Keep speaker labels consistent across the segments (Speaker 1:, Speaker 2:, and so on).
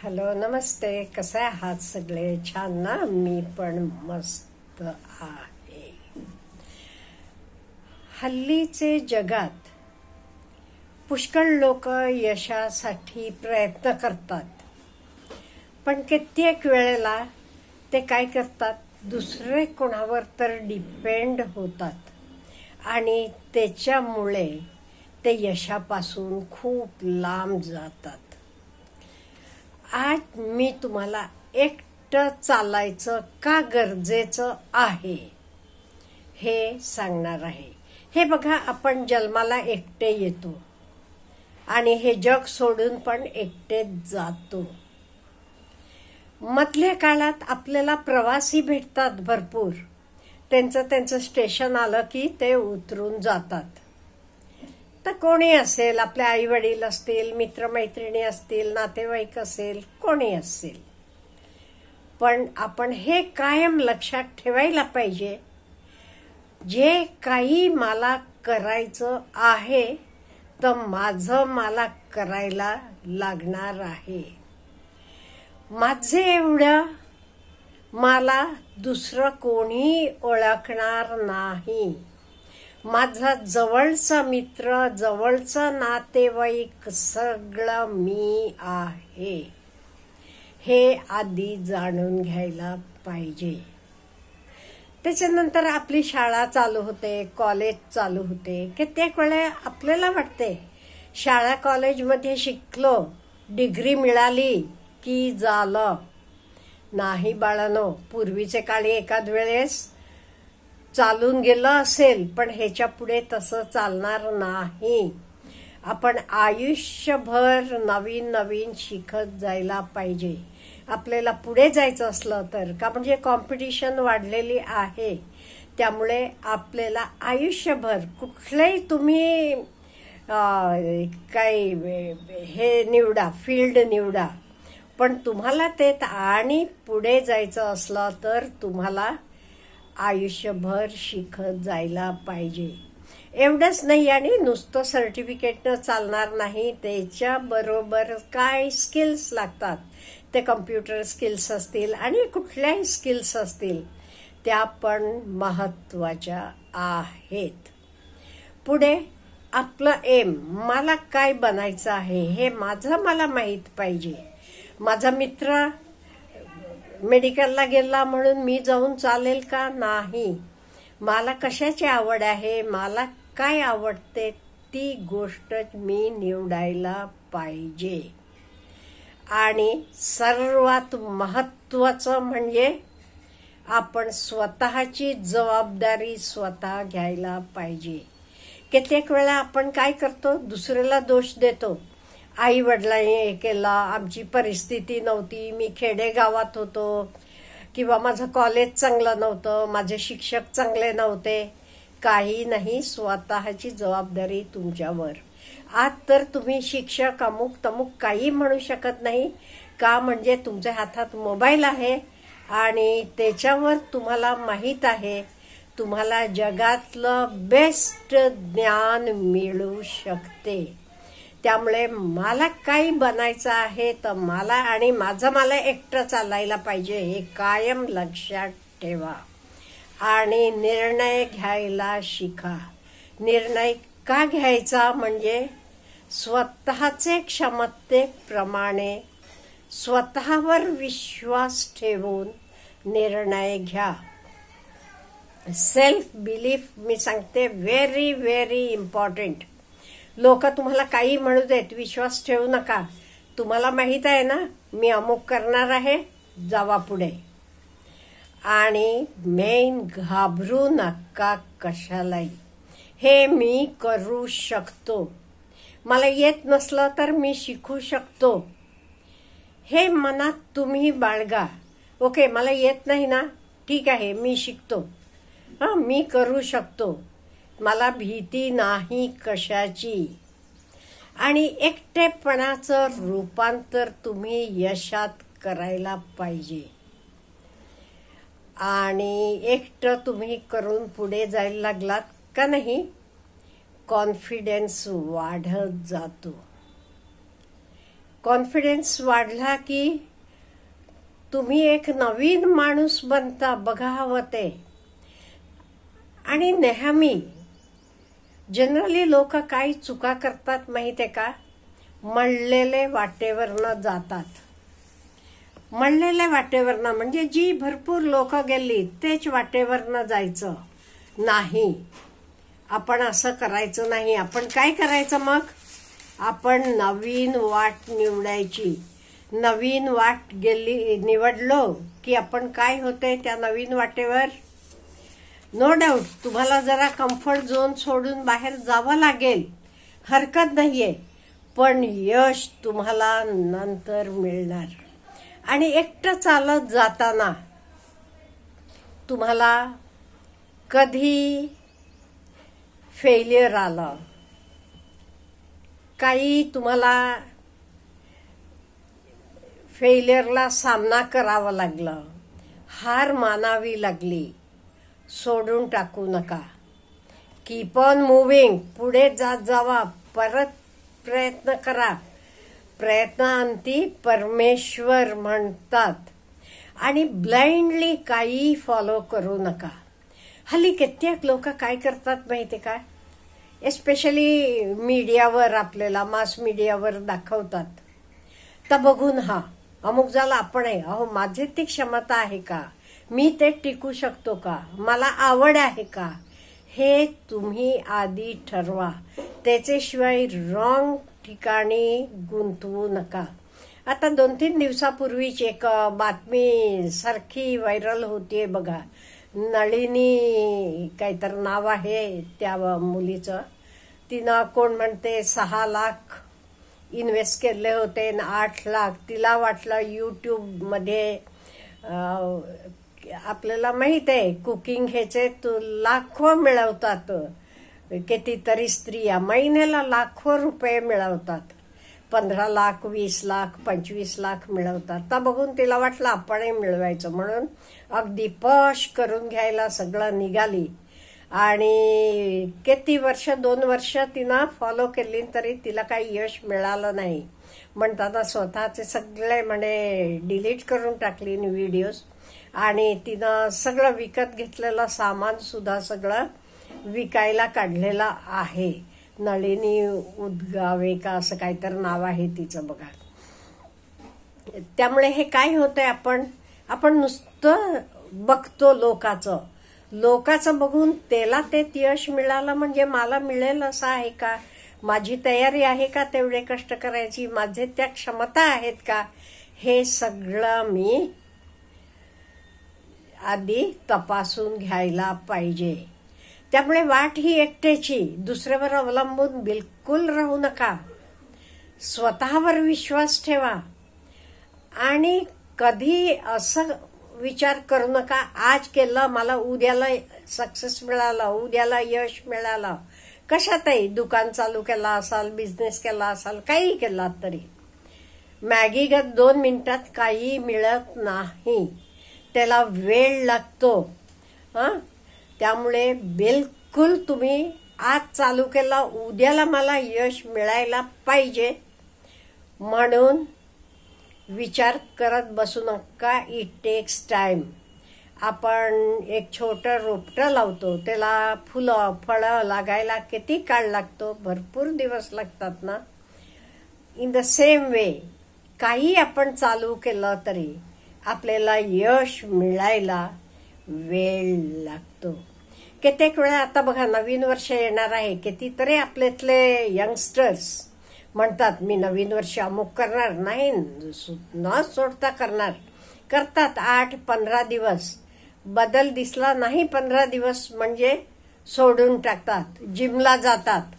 Speaker 1: Hello नमस्ते. कसे आहात सगळे? छान ना? मी पण मस्त आहे. हल्लीचे जगात पुष्कळ लोक यशासाठी प्रयत्न करतात, पण कित्येक वेळेला ते काय करतात, दुसरे कोणावर तर डिपेंड होतात आणि त्याच्यामुळे ते यशापासून खूप लांब जातात. आज मी तुम्हाला एकटं चालायचं का गरजेचं आहे हे सांगणार आहे. हे बघा, आपण जन्माला एकटे येतो आणि हे जग सोडून पण एकटेच जातो. मधल्या काळात आपल्याला प्रवासी भेटतात भरपूर. त्यांचं स्टेशन आलं की ते उतरून जातात. तर कोणी असेल, आपले आई वडील असतील, मित्रमैत्रिणी असतील, नातेवाईक असेल, कोणी असेल. पण आपण हे कायम लक्षात ठेवायला पाहिजे, जे काही मला करायचं आहे तर माझं मला करायला लागणार आहे. माझे एवढं मला दुसरं कोणी ओळखणार नाही. माझा जवळचा मित्र, जवळचा नातेवाईक सगळं मी आहे, हे आधी जाणून घ्यायला पाहिजे. त्याच्यानंतर आपली शाळा चालू होते, कॉलेज चालू होते. कित्येक वेळा आपल्याला वाटते शाळा कॉलेजमध्ये शिकलो, डिग्री मिळाली की झालं. नाही बाळांनो, पूर्वीचे काळी एखाद वेळेस चालून गेलं असेल, पण ह्याच्या पुढे तसं चालणार नाही. आपण आयुष्यभर नवीन नवीन शिकत जायला पाहिजे. आपल्याला पुढे जायचं असलं तर, का म्हणजे कॉम्पिटिशन वाढलेली आहे, त्यामुळे आपल्याला आयुष्यभर कुठलंही तुम्ही काही हे निवडा, फील्ड निवडा, पण तुम्हाला ते आणि पुढे जायचं असलं तर तुम्हाला आयुष्यभर शिकत जायला पाहिजे. एवढंच नाही, आणि नुसतं सर्टिफिकेटनं चालणार नाही. त्याच्याबरोबर काय स्किल्स लागतात, ते कम्प्युटर स्किल्स असतील आणि कुठल्याही स्किल्स असतील, त्या पण महत्वाच्या आहेत. पुढे आपलं एम, मला काय बनायचं आहे हे मला माहीत पाहिजे. माझा मित्र मेडिकलला गेला म्हणून मी जाऊन चालेल का? नाही. मला कशाची आवड आहे, मला काय आवडते, ती गोष्ट मी निवडायला पाहिजे. आणि सर्वात महत्वाचं म्हणजे आपण स्वतःची जबाबदारी स्वतः घ्यायला पाहिजे. कित्येक वेळा आपण काय करतो, दुसऱ्याला दोष देतो. आई वडिलांनी हे केलं, आमची परिस्थिती नव्हती, मी खेडेगावात होतो, किंवा माझं कॉलेज चांगलं नव्हतं, माझे शिक्षक चांगले नव्हते. काही नाही, स्वतःची जबाबदारी तुमच्यावर. आज तर तुम्ही शिक्षक अमुक तमुक काही म्हणू शकत नाही, का म्हणजे तुमच्या हातात मोबाईल आहे आणि त्याच्यावर तुम्हाला माहीत आहे तुम्हाला जगातलं बेस्ट ज्ञान मिळू शकते. त्यामुळे मला काही बनायचं आहे तर मला एकटं चालायला पाहिजे, हे कायम लक्षात ठेवा. आणि निर्णय घ्यायला शिका. निर्णय का घ्यायचा, म्हणजे स्वतःचे क्षमतेप्रमाणे स्वतःवर विश्वास ठेवून निर्णय घ्या. सेल्फ बिलीफ, मी सांगते, व्हेरी व्हेरी इम्पॉर्टंट. लोक तुम्हाला काही म्हणू देत, विश्वास ठेवू नका. तुम्हाला माहित आहे ना, मी अमुक करणार आहे, जावा पुढे. आणि मेन, घाबरू नका कशालाही. हे मी करू शकतो, मला येत नसलं तर मी शिकू शकतो, हे मनात तुम्ही बाळगा. ओके, मला येत नाही ना, ठीक आहे, मी शिकतो, मी करू शकतो, मला भीती नाही कशाची. आणि एकटेपणाचं रूपांतर तुम्ही यशात करायला पाहिजे. आणि एकटं तुम्ही करून पुढे जायला लागलात का नाही, कॉन्फिडन्स वाढत जातो. कॉन्फिडन्स वाढला की तुम्ही एक नवीन माणूस बनता, बघा हवं ते. आणि नेहमी जनरली लोक काही चुका करतात माहितीये का, मळलेले वाटेवरनं जातात. मळलेल्या वाटेवरनं म्हणजे जी भरपूर लोक गेली तेच वाटेवरनं जायचं नाही. आपण असं करायचं नाही. आपण काय करायचं मग, आपण नवीन वाट निवडायची. नवीन वाट निवडलो की आपण काय होतंय त्या नवीन वाटेवर. नो डाऊट तुम्हाला जरा कम्फर्ट झोन सोडून बाहेर जावं लागेल, हरकत नाहीये, पण यश तुम्हाला नंतर मिळणार. आणि एकटं चालत जाताना तुम्हाला कधी फेल्युअर आलं, काही तुम्हाला फेल्युअरला सामना करावा लागला, हार मानावी लागली, सोडून टाकू नका. कीप ऑन मुव्हिंग, पुढे जात जावा, परत प्रयत्न करा. प्रयत्नांती परमेश्वर म्हणतात. आणि ब्लाइंडली काही फॉलो करू नका. हल्ली कित्येक लोक काय करतात माहिती का, एस्पेशली मीडियावर, आपल्याला मास मीडियावर दाखवतात. तर बघून हा अमुक झाला, आपण आहे, अहो माझे ती क्षमता आहे का, मी ते टिकू शकतो का, मला आवड आहे का, हे तुम्ही आधी ठरवा. त्याच्याशिवाय रॉंग ठिकाणी गुंतवू नका. आता 2-3 दिवसापूर्वीच एक बातमी सारखी व्हायरल होतीये बघा. नळिनी काहीतरी नाव आहे त्या मुलीचं. तिनं कोण म्हणते 6 लाख इन्व्हेस्ट केले होते आणि 8 लाख तिला वाटलं युट्यूब मध्ये. आपल्याला माहित आहे कुकिंग ह्याचे लाखो मिळवतात. कितीतरी स्त्रिया महिन्याला लाखो रुपये मिळवतात. 15 लाख, 20 लाख, 25 लाख मिळवतात. तर बघून तिला वाटलं आपणही मिळवायचं, म्हणून अगदी पॉश करून घ्यायला सगळं निघाली. आणि किती वर्ष, 2 वर्ष तिनं फॉलो केली तरी तिला काही यश मिळालं नाही. म्हणताना स्वतःचे सगळे म्हणे डिलीट करून टाकली व्हिडिओज. आणि तिनं सगळं विकत घेतलेलं सामान सुद्धा सगळं विकायला काढलेलं आहे. नळिनी उदगावे का असं काहीतरी नाव आहे तिचं बघा. त्यामुळे हे काय होतंय, आपण नुसतं बघतो लोकाचं बघून त्याला ते यश मिळालं म्हणजे मला मिळेल असं आहे का, माझी तयारी आहे का तेवढे कष्ट करायची, माझे त्या क्षमता आहेत का, हे सगळं मी आधी तपासून घ्यायला पाहिजे. त्यामुळे वाट ही एकट्याची, दुसऱ्यावर अवलंबून बिलकुल राहू नका. स्वतःवर विश्वास ठेवा. आणि कधी असं विचार करू नका आज केलं मला उद्याला सक्सेस मिळाला, उद्याला यश मिळालं. कशातही दुकान चालू केला असाल, बिझनेस केला असाल, काही केला तरी मॅगीगत 2 मिनिटात काही मिळत नाही. त्याला वेळ लागतो. त्यामुळे बिलकुल तुम्ही आज चालू केला उद्याला मला यश मिळायला पाहिजे म्हणून विचार करत बसू नका. It takes time. आपण एक छोटं रोपटं लावतो, त्याला फुलं फळं लागायला किती काळ लागतो, भरपूर दिवस लागतात ना. इन द सेम वे काही आपण चालू केलं तरी आपल्याला यश मिळायला वेळ लागतो. कित्येक वेळा आता बघा नवीन वर्ष येणार आहे, कितीतरी आपल्यातले यंगस्टर्स म्हणतात मी नवीन वर्ष अमुक करणार नाही, न सोडता करतात. 8-15 दिवस बदल दिसला नाही, 15 दिवस म्हणजे सोडून टाकतात. जिमला जातात,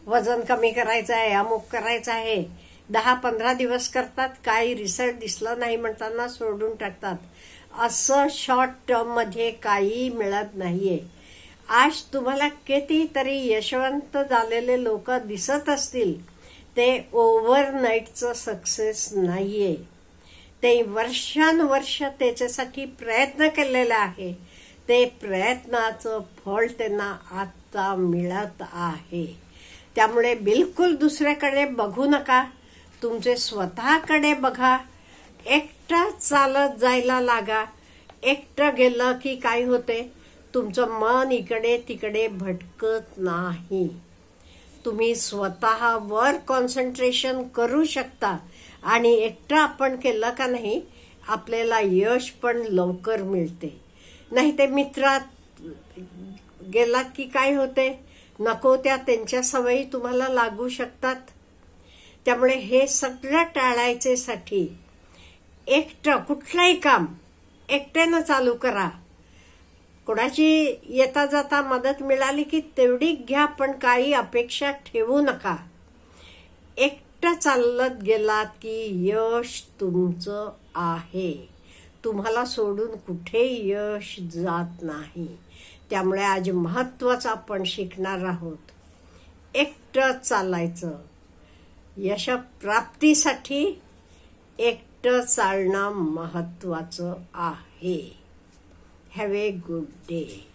Speaker 1: वजन कमी करायचं आहे, अमुक करायचं आहे, 10-15 दिवस करतात, काही रिझल्ट दिसला नाही म्हणताना सोडून टाकतात. असं शॉर्ट टर्म मध्ये काही मिळत नाहीये. आज तुम्हाला कितीतरी यशवंत झालेले लोक दिसत असतील, ते ओव्हरनाईटचं सक्सेस नाहीये. ते वर्षानुवर्ष त्याच्यासाठी प्रयत्न केलेला आहे. ते प्रयत्नाचं फळ त्यांना आता मिळत आहे. त्यामुळे बिलकुल दुसऱ्याकडे बघू नका. तुमचे स्वतःकडे बघा. एकटं चालत जायला लागा. एकटं गेलं की काय होते, तुमचं मन इकडे तिकडे भटकत नाही. तुम्ही स्वतःवर कॉन्सन्ट्रेशन करू शकता. आणि एकटं आपण केलं का नाही, आपल्याला यश पण लवकर मिळते. नाही ते मित्रात गेलात की काय होते, नको त्या त्यांच्या सवयी तुम्हाला लागू शकतात. त्यामुळे हे सगळं टाळायचे साठी एकटं कुठलंही काम एकट्यानं चालू करा. कोणाची येता जाता मदत मिळाली की तेवढी घ्या, पण काही अपेक्षा ठेवू नका. एकटं चालत गेलात की यश तुमचं आहे. तुम्हाला सोडून कुठे यश जात नाही. त्यामुळे आज महत्वाचं आपण शिकणार आहोत, एकटं चालायचं. यशप्राप्तीसाठी एकटं चालणं महत्वाचं आहे. Have a good day.